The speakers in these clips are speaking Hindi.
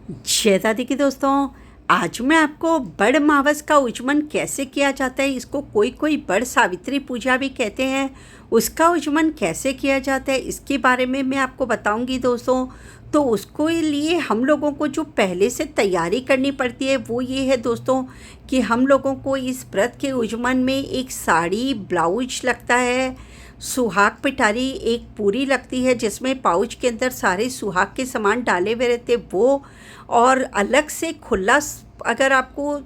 जय दादी की दोस्तों। आज मैं आपको बड़ मावस का उज्जमन कैसे किया जाता है, इसको कोई कोई बड़ सावित्री पूजा भी कहते हैं, उसका उज्जमन कैसे किया जाता है इसके बारे में मैं आपको बताऊंगी दोस्तों। तो उसको लिए हम लोगों को जो पहले से तैयारी करनी पड़ती है वो ये है दोस्तों कि हम लोगों को इस व्रत के उज्जमन में एक साड़ी, ब्लाउज लगता है, सुहाग पिटारी एक पूरी लगती है जिसमें पाउच के अंदर सारे सुहाग के सामान डाले हुए रहते वो, और अलग से खुला अगर आपको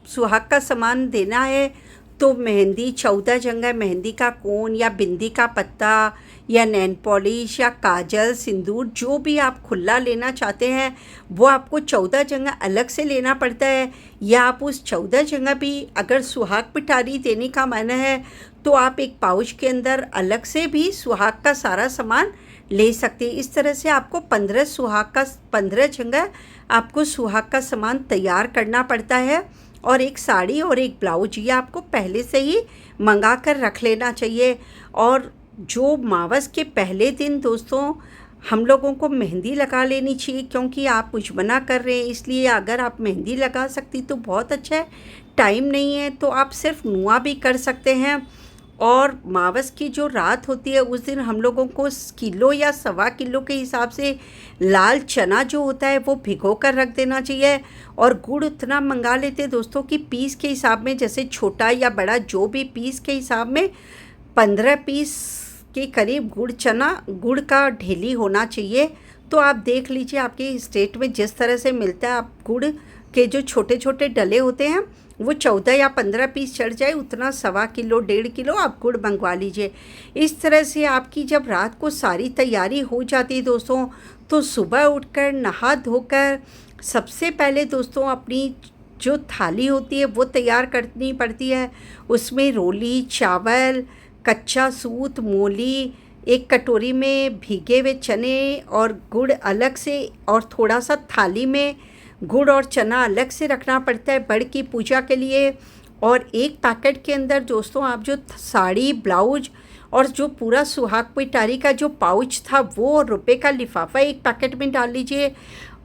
सुहाग का सामान देना है तो मेहंदी, 14 जंगा मेहंदी का कोन या बिंदी का पत्ता या नैन पॉलिश या काजल, सिंदूर, जो भी आप खुला लेना चाहते हैं वो आपको 14 जंगा अलग से लेना पड़ता है। या आप उस 14 जंगा भी अगर सुहाग पिटारी देने का मन है तो आप एक पाउच के अंदर अलग से भी सुहाग का सारा सामान ले सकते हैं। इस तरह से आपको 15 जगह आपको सुहाग का सामान तैयार करना पड़ता है। और एक साड़ी और एक ब्लाउज ये आपको पहले से ही मंगा कर रख लेना चाहिए। और जो मावस के पहले दिन दोस्तों हम लोगों को मेहंदी लगा लेनी चाहिए, क्योंकि आप उज्जमना कर रहे हैं, इसलिए अगर आप मेहंदी लगा सकती तो बहुत अच्छा है। टाइम नहीं है तो आप सिर्फ नुआ भी कर सकते हैं। और मावस की जो रात होती है उस दिन हम लोगों को किलो या सवा किलो के हिसाब से लाल चना जो होता है वो भिगो कर रख देना चाहिए। और गुड़ उतना मंगा लेते हैं दोस्तों कि पीस के हिसाब में, जैसे छोटा या बड़ा जो भी पीस के हिसाब में 15 पीस के करीब गुड़ का ढेली होना चाहिए। तो आप देख लीजिए आपके स्टेट में जिस तरह से मिलता है, आप गुड़ के जो छोटे छोटे डले होते हैं वो 14 या 15 पीस चढ़ जाए उतना सवा किलो 1.5 किलो आप गुड़ मंगवा लीजिए। इस तरह से आपकी जब रात को सारी तैयारी हो जाती है दोस्तों, तो सुबह उठकर नहा धोकर सबसे पहले दोस्तों अपनी जो थाली होती है वो तैयार करनी पड़ती है। उसमें रोली, चावल, कच्चा सूत, मूली, एक कटोरी में भीगे हुए चने और गुड़ अलग से, और थोड़ा सा थाली में गुड़ और चना अलग से रखना पड़ता है बड़ की पूजा के लिए। और एक पैकेट के अंदर दोस्तों आप जो साड़ी, ब्लाउज और जो पूरा सुहाग पिटारी का जो पाउच था वो और रुपए का लिफाफा एक पैकेट में डाल लीजिए।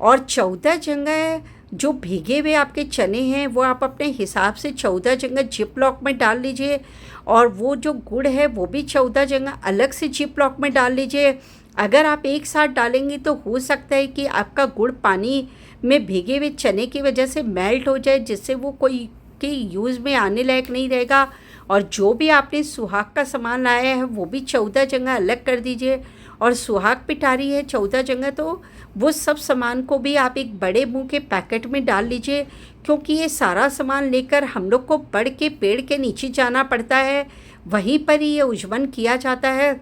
और 14 जगह जो भीगे हुए आपके चने हैं वो आप अपने हिसाब से 14 जगह जिप लॉक में डाल लीजिए। और वो जो गुड़ है वो भी 14 जगह अलग से जिप लॉक में डाल लीजिए। अगर आप एक साथ डालेंगे तो हो सकता है कि आपका गुड़ पानी में भीगे हुए चने की वजह से मेल्ट हो जाए, जिससे वो कोई के यूज़ में आने लायक नहीं रहेगा। और जो भी आपने सुहाग का सामान लाया है वो भी 14 जगह अलग कर दीजिए। और सुहाग पिटारी है 14 जगह, तो वो सब सामान को भी आप एक बड़े मुंह के पैकेट में डाल लीजिए, क्योंकि ये सारा सामान लेकर हम लोग को बड़ के पेड़ के नीचे जाना पड़ता है, वहीं पर ही ये उज्जमन किया जाता है।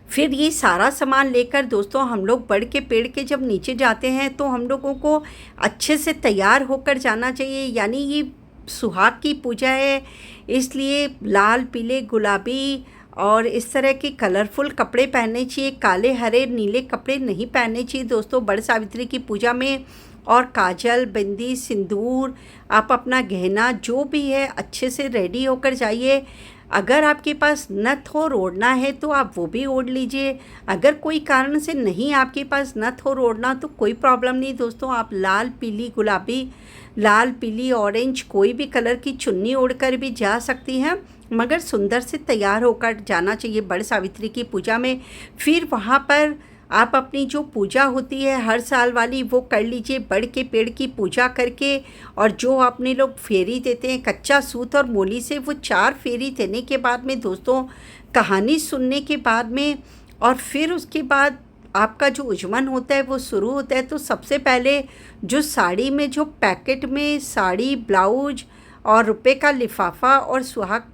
फिर ये सारा सामान लेकर दोस्तों हम लोग बड़ के पेड़ के जब नीचे जाते हैं तो हम लोगों को अच्छे से तैयार होकर जाना चाहिए। यानी ये सुहाग की पूजा है, इसलिए लाल, पीले, गुलाबी और इस तरह के कलरफुल कपड़े पहनने चाहिए। काले, हरे, नीले कपड़े नहीं पहनने चाहिए दोस्तों बड़ सावित्री की पूजा में। और काजल, बिंदी, सिंदूर, आप अपना गहना जो भी है अच्छे से रेडी होकर जाइए। अगर आपके पास नथ और ओढ़ना है तो आप वो भी ओढ़ लीजिए। अगर कोई कारण से नहीं आपके पास नथ और ओढ़ना तो कोई प्रॉब्लम नहीं दोस्तों, आप लाल, पीली, गुलाबी, लाल, पीली, ऑरेंज कोई भी कलर की चुन्नी ओढ़कर भी जा सकती हैं, मगर सुंदर से तैयार होकर जाना चाहिए बड़ सावित्री की पूजा में। फिर वहाँ पर आप अपनी जो पूजा होती है हर साल वाली वो कर लीजिए बड़ के पेड़ की पूजा करके। और जो अपने लोग फेरी देते हैं कच्चा सूत और मोली से, वो 4 फेरी देने के बाद में दोस्तों, कहानी सुनने के बाद में, और फिर उसके बाद आपका जो उज्जमन होता है वो शुरू होता है। तो सबसे पहले जो साड़ी में जो पैकेट में साड़ी, ब्लाउज और रुपए का लिफाफा और सुहाग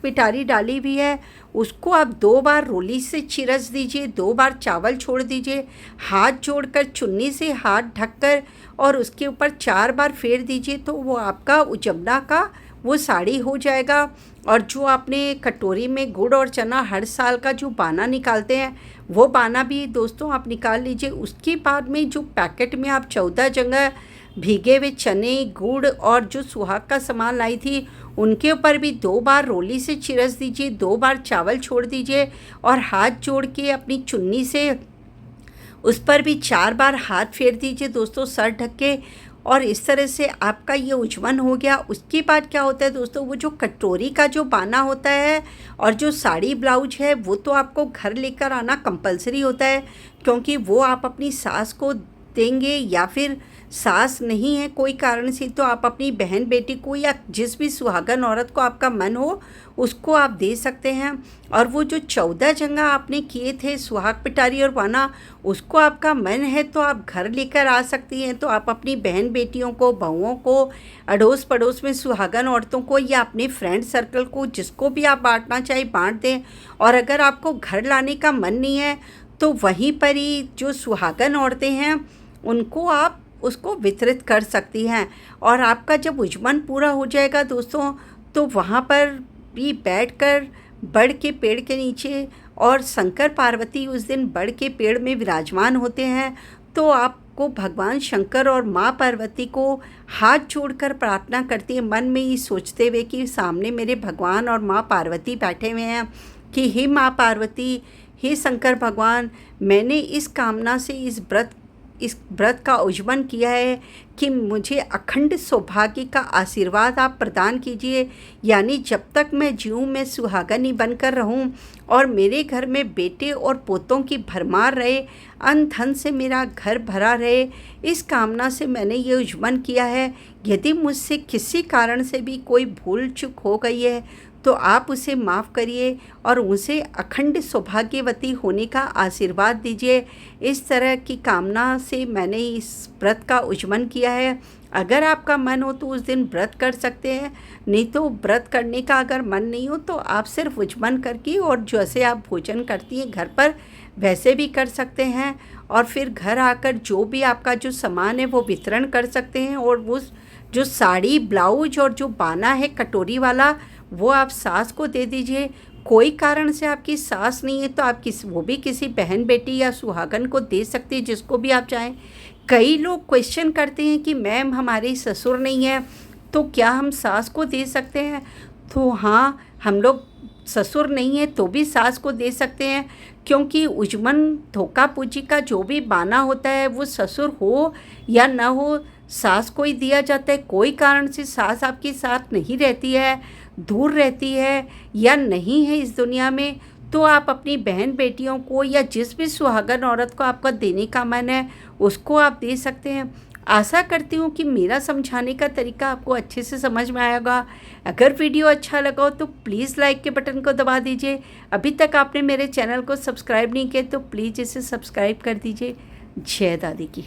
पिटारी डाली हुई है उसको आप 2 बार रोली से चिरस दीजिए, 2 बार चावल छोड़ दीजिए, हाथ जोड़कर चुन्नी से हाथ ढककर और उसके ऊपर 4 बार फेर दीजिए, तो वो आपका उजमना का वो साड़ी हो जाएगा। और जो आपने कटोरी में गुड़ और चना हर साल का जो बाना निकालते हैं वो बाना भी दोस्तों आप निकाल लीजिए। उसके बाद में जो पैकेट में आप 14 जगह भीगे हुए चने, गुड़ और जो सुहाग का सामान लाई थी उनके ऊपर भी 2 बार रोली से चिरस दीजिए, 2 बार चावल छोड़ दीजिए और हाथ जोड़ के अपनी चुन्नी से उस पर भी 4 बार हाथ फेर दीजिए दोस्तों सर ढक के, और इस तरह से आपका ये उज्जवल हो गया। उसके बाद क्या होता है दोस्तों, वो जो कटोरी का जो बाना होता है और जो साड़ी ब्लाउज है वो तो आपको घर लेकर आना कंपलसरी होता है, क्योंकि वो आप अपनी सास को देंगे, या फिर सास नहीं है कोई कारण से तो आप अपनी बहन बेटी को या जिस भी सुहागन औरत को आपका मन हो उसको आप दे सकते हैं। और वो जो 14 जंगा आपने किए थे सुहाग पिटारी और बाना, उसको आपका मन है तो आप घर लेकर आ सकती हैं। तो आप अपनी बहन बेटियों को, बहुओं को, अड़ोस पड़ोस में सुहागन औरतों को या अपने फ्रेंड सर्कल को, जिसको भी आप बांटना चाहे बांट दें। और अगर आपको घर लाने का मन नहीं है तो वहीं पर ही जो सुहागन औरतें हैं उनको आप उसको वितरित कर सकती हैं। और आपका जब उज्जवल पूरा हो जाएगा दोस्तों, तो वहाँ पर भी बैठकर बड़ के पेड़ के नीचे, और शंकर पार्वती उस दिन बड़ के पेड़ में विराजमान होते हैं, तो आपको भगवान शंकर और माँ पार्वती को हाथ जोड़कर प्रार्थना करती है, मन में ये सोचते हुए कि सामने मेरे भगवान और माँ पार्वती बैठे हुए हैं कि हे माँ पार्वती, हे शंकर भगवान, मैंने इस कामना से इस व्रत का उज्जवल किया है कि मुझे अखंड सौभाग्य का आशीर्वाद आप प्रदान कीजिए। यानी जब तक मैं जीऊँ मैं सुहागनी बनकर रहूं और मेरे घर में बेटे और पोतों की भरमार रहे, अन्न धन से मेरा घर भरा रहे। इस कामना से मैंने ये उज्जवल किया है। यदि मुझसे किसी कारण से भी कोई भूल चूक हो गई है तो आप उसे माफ़ करिए और उसे अखंड सौभाग्यवती होने का आशीर्वाद दीजिए। इस तरह की कामना से मैंने इस व्रत का उज्जवल किया है। अगर आपका मन हो तो उस दिन व्रत कर सकते हैं, नहीं तो व्रत करने का अगर मन नहीं हो तो आप सिर्फ उज्जवल करके और जैसे आप भोजन करती हैं घर पर वैसे भी कर सकते हैं। और फिर घर आकर जो भी आपका जो सामान है वो वितरण कर सकते हैं। और वो जो साड़ी ब्लाउज और जो बाना है कटोरी वाला वो आप सास को दे दीजिए। कोई कारण से आपकी सास नहीं है तो आप वो भी किसी बहन बेटी या सुहागन को दे सकते हैं, जिसको भी आप चाहें। कई लोग क्वेश्चन करते हैं कि मैम हमारे ससुर नहीं है तो क्या हम सास को दे सकते हैं। तो हाँ, हम लोग ससुर नहीं है तो भी सास को दे सकते हैं, क्योंकि उज्जवल धोखा पूजी का जो भी बाना होता है वो ससुर हो या ना हो सास को ही दिया जाता है। कोई कारण से सास आपके साथ नहीं रहती है, दूर रहती है या नहीं है इस दुनिया में, तो आप अपनी बहन बेटियों को या जिस भी सुहागन औरत को आपका देने का मन है उसको आप दे सकते हैं। आशा करती हूँ कि मेरा समझाने का तरीका आपको अच्छे से समझ में आएगा। अगर वीडियो अच्छा लगा हो तो प्लीज़ लाइक के बटन को दबा दीजिए। अभी तक आपने मेरे चैनल को सब्सक्राइब नहीं किया तो प्लीज़ इसे सब्सक्राइब कर दीजिए। जय दादी की।